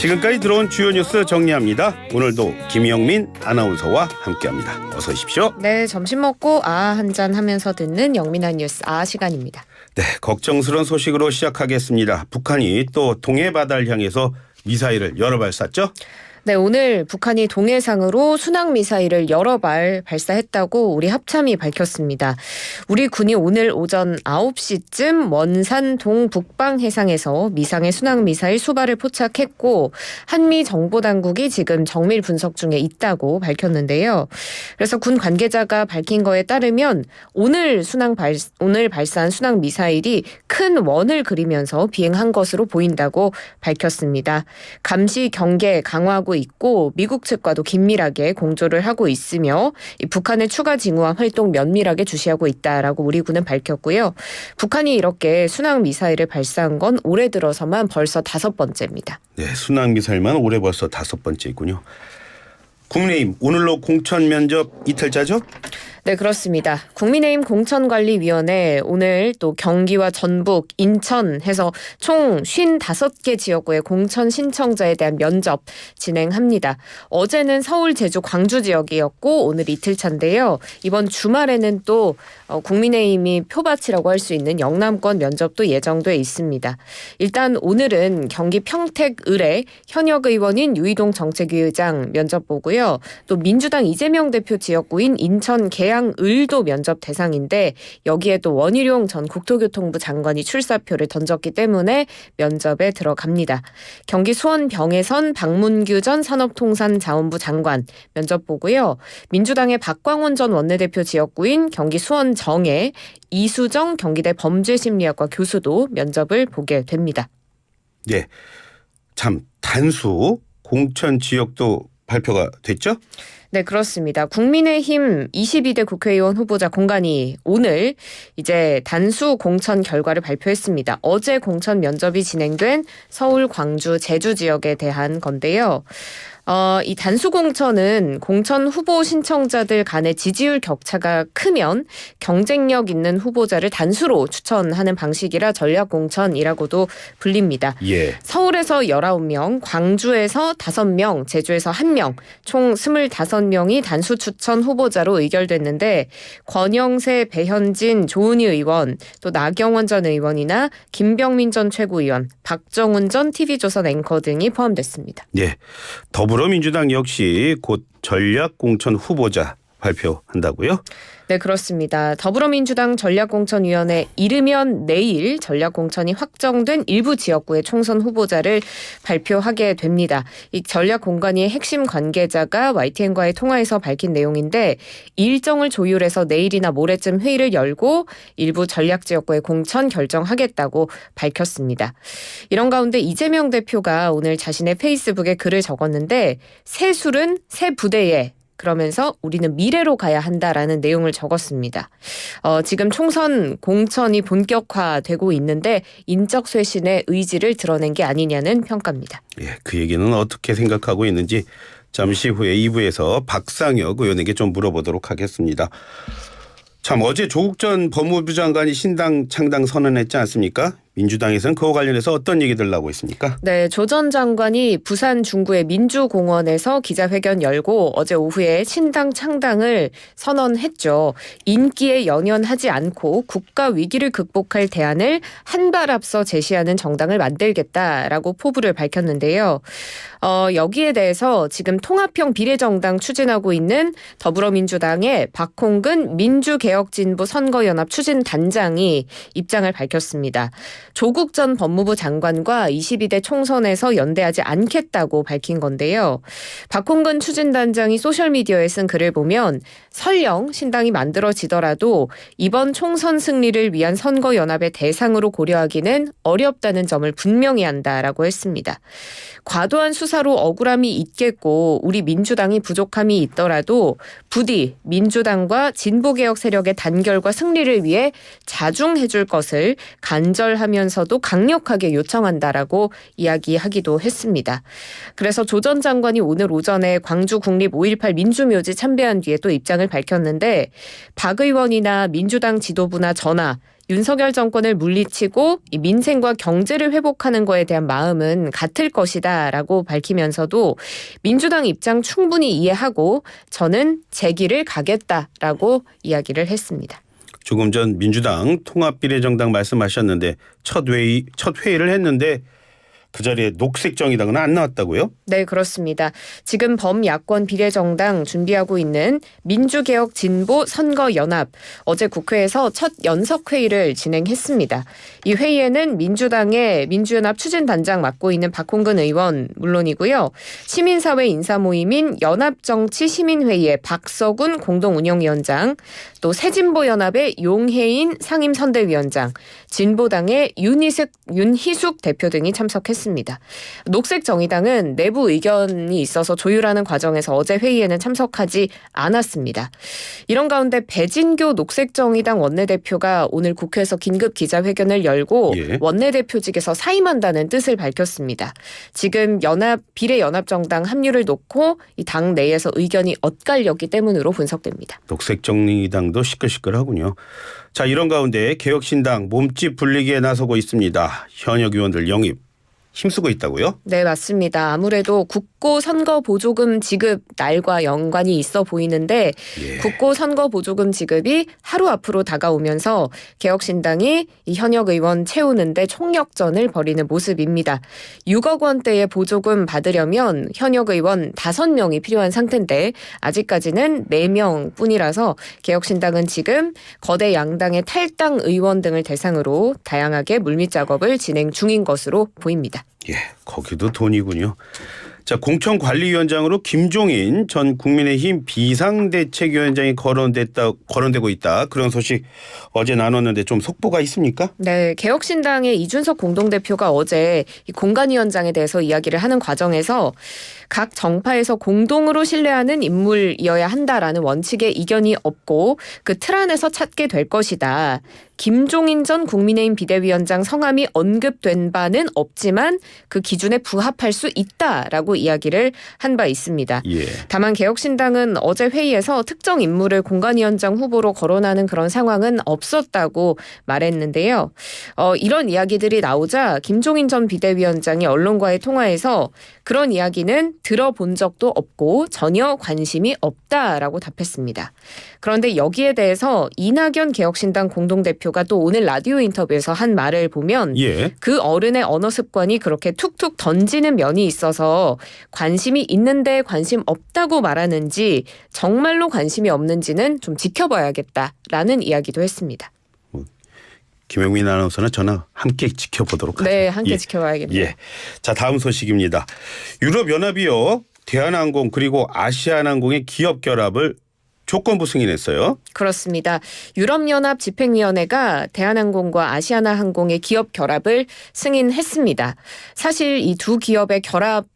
지금까지 들어온 주요 뉴스 정리합니다. 오늘도 김영민 아나운서와 함께합니다. 어서 오십시오. 네, 점심 먹고 한잔 하면서 듣는 영민한 뉴스 시간입니다. 네, 걱정스러운 소식으로 시작하겠습니다. 북한이 또 동해 바다를 향해서 미사일을 여러 발 쐈죠? 네, 오늘 북한이 동해상으로 순항미사일을 여러 발 발사했다고 우리 합참이 밝혔습니다. 우리 군이 오늘 오전 9시쯤 원산 동북방 해상에서 미상의 순항미사일 수발을 포착했고 한미 정보당국이 지금 정밀 분석 중에 있다고 밝혔는데요. 그래서 군 관계자가 밝힌 거에 따르면 오늘 발사한 순항미사일이 큰 원을 그리면서 비행한 것으로 보인다고 밝혔습니다. 감시 경계 강화하고 있고 미국 측과도 긴밀하게 공조를 하고 있으며 북한의 추가 징후와 활동 면밀하게 주시하고 있다라고 우리 군은 밝혔고요. 북한이 이렇게 순항 미사일을 발사한 건 올해 들어서만 벌써 5번째입니다. 네, 순항 미사일만 올해 벌써 5번째이군요. 국민의힘 오늘로 공천 면접 이틀째죠? 네, 그렇습니다. 국민의힘 공천관리위원회 오늘 또 경기와 전북, 인천 해서 총 55개 지역구의 공천 신청자에 대한 면접 진행합니다. 어제는 서울, 제주, 광주 지역이었고 오늘 이틀차인데요. 이번 주말에는 또 국민의힘이 표밭이라고 할 수 있는 영남권 면접도 예정돼 있습니다. 일단 오늘은 경기 평택 을의 현역 의원인 유이동 정책위 의장 면접 보고요. 또 민주당 이재명 대표 지역구인 인천 계양 을도 면접 대상인데 여기에 또 원희룡 전 국토교통부 장관이 출사표를 던졌기 때문에 면접에 들어갑니다. 경기 수원 병해선 박문규 전 산업통상자원부 장관 면접 보고요. 민주당의 박광원 전 원내대표 지역구인 경기 수원 정의 이수정 경기대 범죄심리학과 교수도 면접을 보게 됩니다. 네, 참 단수 공천 지역도 발표가 됐죠? 네, 그렇습니다. 국민의힘 22대 국회의원 후보자 공관위 오늘 이제 단수 공천 결과를 발표했습니다. 어제 공천 면접이 진행된 서울, 광주, 제주 지역에 대한 건데요. 이 단수 공천은 공천 후보 신청자들 간의 지지율 격차가 크면 경쟁력 있는 후보자를 단수로 추천하는 방식이라 전략 공천이라고도 불립니다. 예. 서울에서 19명, 광주에서 5명, 제주에서 1명, 총 25명이 단수 추천 후보자로 의결됐는데 권영세, 배현진, 조은희 의원, 또 나경원 전 의원이나 김병민 전 최고위원, 박정훈 전 TV조선 앵커 등이 포함됐습니다. 네, 더불어민주당 역시 곧 전략공천 후보자 발표한다고요? 네, 그렇습니다. 더불어민주당 전략공천위원회 이르면 내일 전략공천이 확정된 일부 지역구의 총선 후보자를 발표하게 됩니다. 이 전략공관위의 핵심 관계자가 YTN과의 통화에서 밝힌 내용인데 일정을 조율해서 내일이나 모레쯤 회의를 열고 일부 전략지역구의 공천 결정하겠다고 밝혔습니다. 이런 가운데 이재명 대표가 오늘 자신의 페이스북에 글을 적었는데 새 술은 새 부대에 그러면서 우리는 미래로 가야 한다라는 내용을 적었습니다. 지금 총선 공천이 본격화되고 있는데 인적 쇄신의 의지를 드러낸 게 아니냐는 평가입니다. 예, 그 얘기는 어떻게 생각하고 있는지 잠시 후에 2부에서 박상혁 의원에게 좀 물어보도록 하겠습니다. 참 어제 조국 전 법무부 장관이 신당 창당 선언했지 않습니까? 민주당에서는 그와 관련해서 어떤 얘기들 나오고 있습니까? 네, 조 전 장관이 부산 중구의 민주공원에서 기자회견 열고 어제 오후에 신당 창당을 선언했죠. 인기에 연연하지 않고 국가 위기를 극복할 대안을 한 발 앞서 제시하는 정당을 만들겠다라고 포부를 밝혔는데요. 여기에 대해서 지금 통합형 비례정당 추진하고 있는 더불어민주당의 박홍근 민주개혁진보 선거연합 추진단장이 입장을 밝혔습니다. 조국 전 법무부 장관과 22대 총선에서 연대하지 않겠다고 밝힌 건데요. 박홍근 추진단장이 소셜미디어에 쓴 글을 보면 설령 신당이 만들어지더라도 이번 총선 승리를 위한 선거연합의 대상으로 고려하기는 어렵다는 점을 분명히 한다라고 했습니다. 과도한 수사로 억울함이 있겠고 우리 민주당이 부족함이 있더라도 부디 민주당과 진보개혁 세력의 단결과 승리를 위해 자중해줄 것을 간절하면서도 강력하게 요청한다라고 이야기하기도 했습니다. 그래서 조 전 장관이 오늘 오전에 광주 국립 5.18 민주묘지 참배한 뒤에 또 입장을 밝혔는데 박 의원이나 민주당 지도부나 저나 윤석열 정권을 물리치고 이 민생과 경제를 회복하는 거에 대한 마음은 같을 것이다라고 밝히면서도 민주당 입장 충분히 이해하고 저는 제 길을 가겠다라고 이야기를 했습니다. 조금 전 민주당 통합비례정당 말씀하셨는데 첫 회의를 했는데 그 자리에 녹색정의당은 안 나왔다고요? 네, 그렇습니다. 지금 범야권 비례정당 준비하고 있는 민주개혁 진보 선거연합 어제 국회에서 첫 연석회의를 진행했습니다. 이 회의에는 민주당의 민주연합 추진단장 맡고 있는 박홍근 의원 물론이고요. 시민사회 인사모임인 연합정치시민회의의 박서군 공동운영위원장, 또 새진보연합의 용혜인 상임선대위원장, 진보당의 윤희숙 대표 등이 참석했습니다. 녹색정의당은 내부 의견이 있어서 조율하는 과정에서 어제 회의에는 참석하지 않았습니다. 이런 가운데 배진교 녹색정의당 원내대표가 오늘 국회에서 긴급 기자회견을 열고 원내대표직에서 사임한다는 뜻을 밝혔습니다. 지금 비례연합정당 합류를 놓고 이 당 내에서 의견이 엇갈렸기 때문으로 분석됩니다. 녹색정의당도 시끌시끌하군요. 자, 이런 가운데 개혁신당 몸집 불리기에 나서고 있습니다. 현역 의원들 영입 힘쓰고 있다고요? 네, 맞습니다. 아무래도 국고 선거 보조금 지급 날과 연관이 있어 보이는데 국고 선거 보조금 지급이 하루 앞으로 다가오면서 개혁신당이 이 현역 의원 채우는데 총력전을 벌이는 모습입니다. 6억 원대의 보조금 받으려면 현역 의원 5명이 필요한 상태인데 아직까지는 4명 뿐이라서 개혁신당은 지금 거대 양당의 탈당 의원 등을 대상으로 다양하게 물밑 작업을 진행 중인 것으로 보입니다. 거기도 돈이군요. 자, 공천관리위원장으로 김종인 전 국민의힘 비상대책위원장이 거론되고 있다. 그런 소식 어제 나눴는데 좀 속보가 있습니까? 네, 개혁신당의 이준석 공동대표가 어제 이 공관위원장에 대해서 이야기를 하는 과정에서 각 정파에서 공동으로 신뢰하는 인물이어야 한다라는 원칙에 이견이 없고 그 틀 안에서 찾게 될 것이다. 김종인 전 국민의힘 비대위원장 성함이 언급된 바는 없지만 그 기준에 부합할 수 있다라고 이야기를 한 바 있습니다. 다만 개혁신당은 어제 회의에서 특정 인물을 공관위원장 후보로 거론하는 그런 상황은 없었다고 말했는데요. 이런 이야기들이 나오자 김종인 전 비대위원장이 언론과의 통화에서 그런 이야기는 들어본 적도 없고 전혀 관심이 없다라고 답했습니다. 그런데 여기에 대해서 이낙연 개혁신당 공동대표가 또 오늘 라디오 인터뷰에서 한 말을 보면 그 어른의 언어 습관이 그렇게 툭툭 던지는 면이 있어서 관심이 있는데 관심 없다고 말하는지 정말로 관심이 없는지는 좀 지켜봐야겠다라는 이야기도 했습니다. 김영민 아나운서는 저는 함께 지켜보도록 하죠. 네, 함께 지켜봐야겠네요. 자, 다음 소식입니다. 유럽연합이요. 대한항공 그리고 아시아나항공의 기업 결합을 조건부 승인했어요. 그렇습니다. 유럽연합 집행위원회가 대한항공과 아시아나항공의 기업 결합을 승인했습니다. 사실 이 두 기업의 결합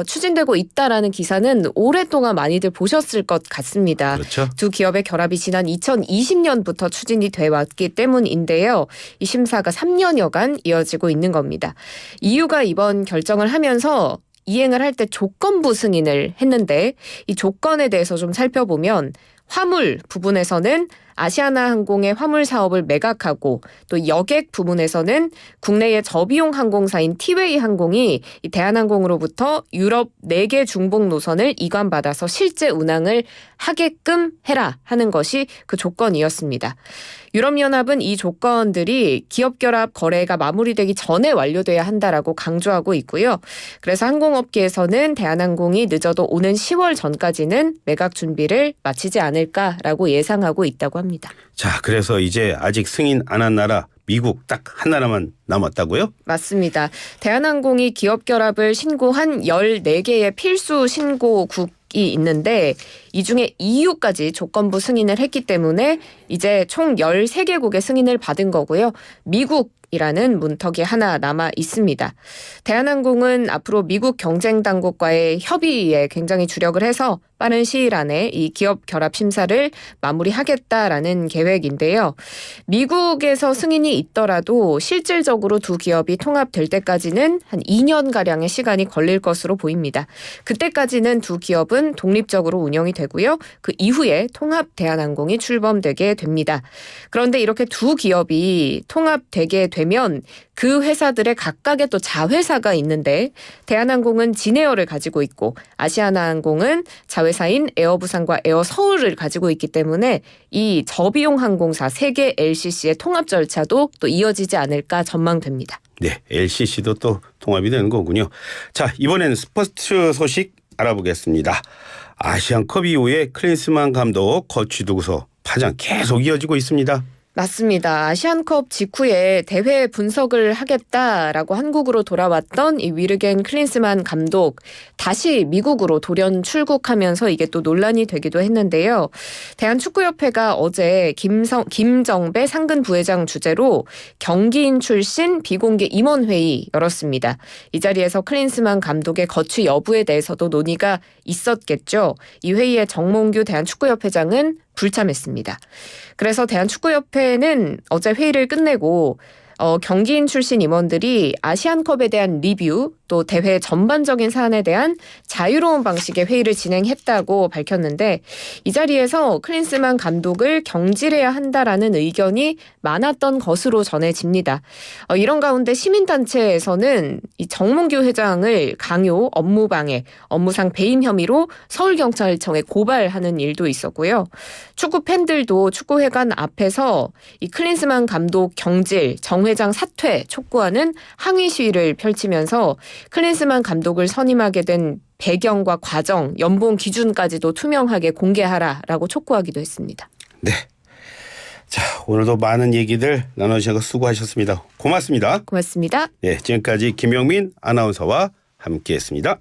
추진되고 있다라는 기사는 오랫동안 많이들 보셨을 것 같습니다. 그렇죠. 두 기업의 결합이 지난 2020년부터 추진이 돼 왔기 때문인데요. 이 심사가 3년여간 이어지고 있는 겁니다. EU가 이번 결정을 하면서 이행을 할 때 조건부 승인을 했는데 이 조건에 대해서 좀 살펴보면 화물 부분에서는 아시아나항공의 화물 사업을 매각하고 또 여객 부분에서는 국내의 저비용 항공사인 티웨이 항공이 이 대한항공으로부터 유럽 4개 중복 노선을 이관받아서 실제 운항을 하게끔 해라 하는 것이 그 조건이었습니다. 유럽연합은 이 조건들이 기업결합 거래가 마무리되기 전에 완료돼야 한다라고 강조하고 있고요. 그래서 항공업계에서는 대한항공이 늦어도 오는 10월 전까지는 매각 준비를 마치지 않을까라고 예상하고 있다고 합니다. 자, 그래서 이제 아직 승인 안 한 나라 미국 딱 한 나라만 남았다고요? 맞습니다. 대한항공이 기업결합을 신고한 14개의 필수 신고국 이 있는데 이 중에 EU까지 조건부 승인을 했기 때문에 이제 총 13개국의 승인을 받은 거고요. 미국 이라는 문턱이 하나 남아 있습니다. 대한항공은 앞으로 미국 경쟁 당국과의 협의에 굉장히 주력을 해서 빠른 시일 안에 이 기업 결합 심사를 마무리하겠다라는 계획인데요. 미국에서 승인이 있더라도 실질적으로 두 기업이 통합될 때까지는 한 2년가량의 시간이 걸릴 것으로 보입니다. 그때까지는 두 기업은 독립적으로 운영이 되고요. 그 이후에 통합 대한항공이 출범되게 됩니다. 그런데 이렇게 두 기업이 통합되게 되면 그 회사들의 각각의 또 자회사가 있는데 대한항공은 진에어를 가지고 있고 아시아나항공은 자회사인 에어부산과 에어서울을 가지고 있기 때문에 이 저비용 항공사 3개 LCC의 통합 절차도 또 이어지지 않을까 전망됩니다. 네, LCC도 또 통합이 되는 거군요. 자, 이번에는 스포츠 소식 알아보겠습니다. 아시안컵 이후에 클린스만 감독 거취두고서 파장 계속 이어지고 있습니다. 맞습니다. 아시안컵 직후에 대회 분석을 하겠다라고 한국으로 돌아왔던 이 위르겐 클린스만 감독 다시 미국으로 돌연 출국하면서 이게 또 논란이 되기도 했는데요. 대한축구협회가 어제 김정배 상근 부회장 주재로 경기인 출신 비공개 임원회의 열었습니다. 이 자리에서 클린스만 감독의 거취 여부에 대해서도 논의가 있었겠죠. 이 회의에 정몽규 대한축구협회장은 불참했습니다. 그래서 대한축구협회는 어제 회의를 끝내고 경기인 출신 임원들이 아시안컵에 대한 리뷰 또 대회 전반적인 사안에 대한 자유로운 방식의 회의를 진행했다고 밝혔는데 이 자리에서 클린스만 감독을 경질해야 한다라는 의견이 많았던 것으로 전해집니다. 이런 가운데 시민단체에서는 이 정몽규 회장을 강요, 업무방해, 업무상 배임 혐의로 서울경찰청에 고발하는 일도 있었고요. 축구 팬들도 축구회관 앞에서 이 클린스만 감독 경질, 정 회장 사퇴 촉구하는 항의 시위를 펼치면서 클린스만 감독을 선임하게 된 배경과 과정, 연봉 기준까지도 투명하게 공개하라라고 촉구하기도 했습니다. 네. 자, 오늘도 많은 얘기들 나눠주셔서 수고하셨습니다. 고맙습니다. 고맙습니다. 네, 지금까지 김영민 아나운서와 함께했습니다.